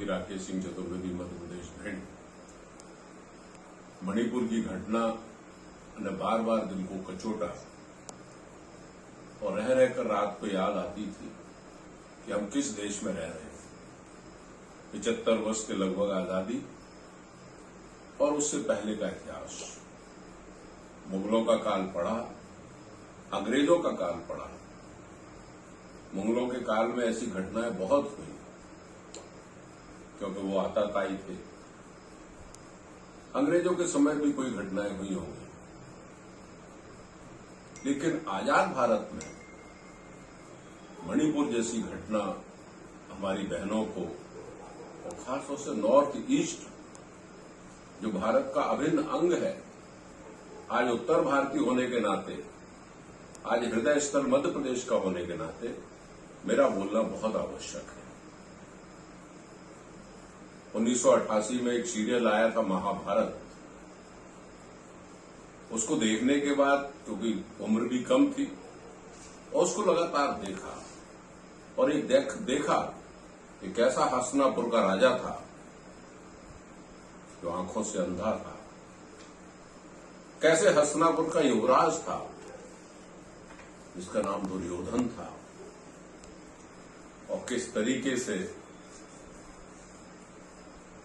मुख्यमंत्री राकेश सिंह चतुर्वेदी मध्य प्रदेश भिंड। मणिपुर की घटना ने बार बार दिल को कचोटा और रह रहकर रात को याद आती थी कि हम किस देश में रह रहे हैं। 75 वर्ष के लगभग आजादी और उससे पहले का इतिहास, मुगलों का काल पड़ा, अंग्रेजों का काल पड़ा। मुगलों के काल में ऐसी घटनाएं बहुत हुई क्योंकि वो आताताई थे। अंग्रेजों के समय भी कोई घटनाएं हुई होंगी, लेकिन आजाद भारत में मणिपुर जैसी घटना हमारी बहनों को, और खासतौर से नॉर्थ ईस्ट जो भारत का अभिन्न अंग है, आज उत्तर भारतीय होने के नाते, आज हृदय स्थल मध्य प्रदेश का होने के नाते मेरा बोलना बहुत आवश्यक है। 1988 में एक सीरियल आया था महाभारत, उसको देखने के बाद क्योंकि उम्र भी कम थी और उसको लगातार देखा और एक देखा कि कैसा हस्तिनापुर का राजा था जो आंखों से अंधा था, कैसे हस्तिनापुर का युवराज था जिसका नाम दुर्योधन था, और किस तरीके से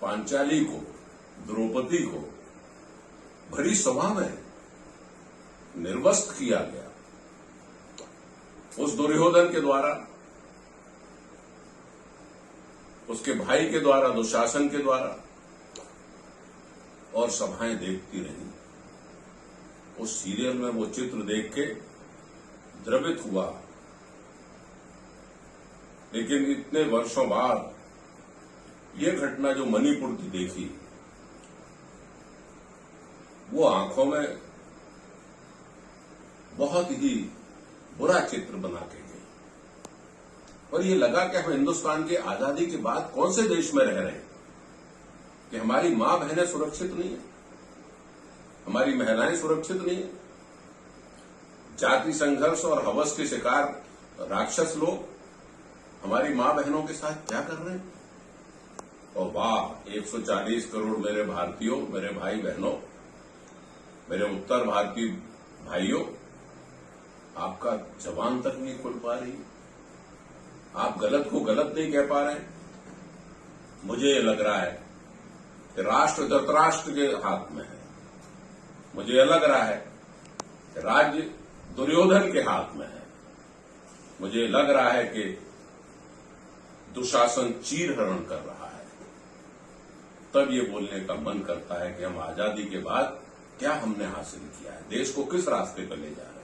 पांचाली को, द्रौपदी को भरी सभा में निर्वस्त्र किया गया उस दुर्योधन के द्वारा, उसके भाई के द्वारा, दुशासन के द्वारा, और सभाएं देखती रही। उस सीरियल में वो चित्र देख के द्रवित हुआ। लेकिन इतने वर्षों बाद ये घटना जो मणिपुर की देखी, वो आंखों में बहुत ही बुरा चित्र बना के गई और ये लगा कि हम हिंदुस्तान की आजादी के बाद कौन से देश में रह रहे हैं कि हमारी मां बहनें सुरक्षित नहीं है, हमारी महिलाएं सुरक्षित नहीं है। जाति संघर्ष और हवस के शिकार राक्षस लोग हमारी मां बहनों के साथ क्या कर रहे हैं। और वाह, 140 करोड़ मेरे भारतीयों, मेरे भाई बहनों, मेरे उत्तर भारतीय भाइयों, आपका जबान तक नहीं खुल पा रही, आप गलत को गलत नहीं कह पा रहे। मुझे ये लग रहा है कि राष्ट्र धृतराष्ट्र के हाथ में है, मुझे यह लग रहा है कि राज्य दुर्योधन के हाथ में है, मुझे लग रहा है कि दुशासन चीरहरण कर रहा है। तब ये बोलने का मन करता है कि हम आजादी के बाद क्या हमने हासिल किया है, देश को किस रास्ते पर ले जा रहे हैं।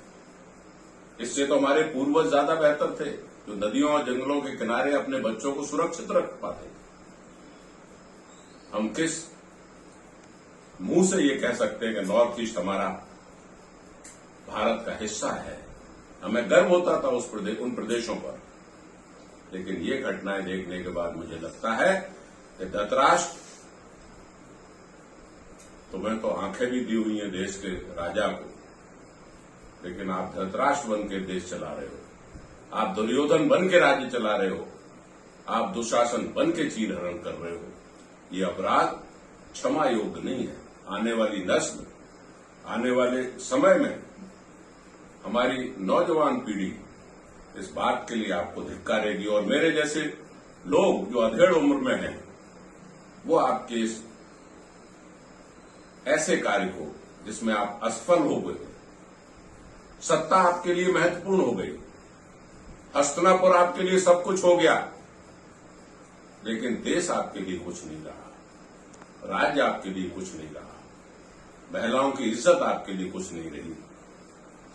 इससे तो हमारे पूर्वज ज्यादा बेहतर थे जो नदियों और जंगलों के किनारे अपने बच्चों को सुरक्षित रख पाते थे। हम किस मुंह से ये कह सकते हैं कि नॉर्थ ईस्ट हमारा भारत का हिस्सा है। हमें गर्व होता था उन प्रदेशों पर, लेकिन ये घटनाएं देखने के बाद मुझे लगता है कि धृतराष्ट्र, तुम्हें तो आंखें भी दी हुई हैं देश के राजा को, लेकिन आप धृतराष्ट्र बन के देश चला रहे हो, आप दुर्योधन बन के राज्य चला रहे हो, आप दुशासन बन के चीरहरण कर रहे हो। ये अपराध क्षमा योग्य नहीं है। आने वाली नस्ल, आने वाले समय में हमारी नौजवान पीढ़ी इस बात के लिए आपको धिक्कारेगी और मेरे जैसे लोग जो अधेड़ उम्र में हैं, वो आपके इस ऐसे कार्य को जिसमें आप असफल हो गए, सत्ता आपके लिए महत्वपूर्ण हो गई, हस्तिनापुर आपके लिए सब कुछ हो गया, लेकिन देश आपके लिए कुछ नहीं रहा, राज्य आपके लिए कुछ नहीं रहा, महिलाओं की इज्जत आपके लिए कुछ नहीं रही।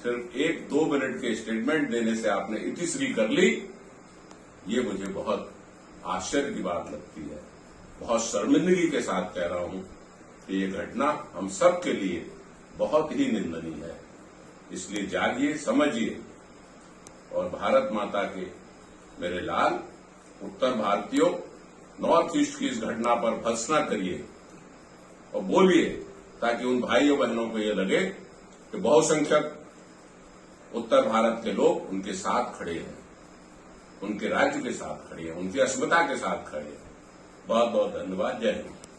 सिर्फ 1-2 मिनट के स्टेटमेंट देने से आपने इतिश्री कर ली। ये मुझे बहुत आश्चर्य की बात लगती है, बहुत शर्मिंदगी के साथ कह रहा हूं कि ये घटना हम सब के लिए बहुत ही निंदनीय है। इसलिए जागिए, समझिए और भारत माता के मेरे लाल उत्तर भारतीयों, नॉर्थ ईस्ट की इस घटना पर भर्त्सना करिए और बोलिए, ताकि उन भाइयों बहनों को ये लगे कि बहुसंख्यक उत्तर भारत के लोग उनके साथ खड़े हैं, उनके राज्य के साथ खड़े हैं, उनकी अस्मिता के साथ खड़े हैं। बहुत बहुत धन्यवाद। जय हिंद।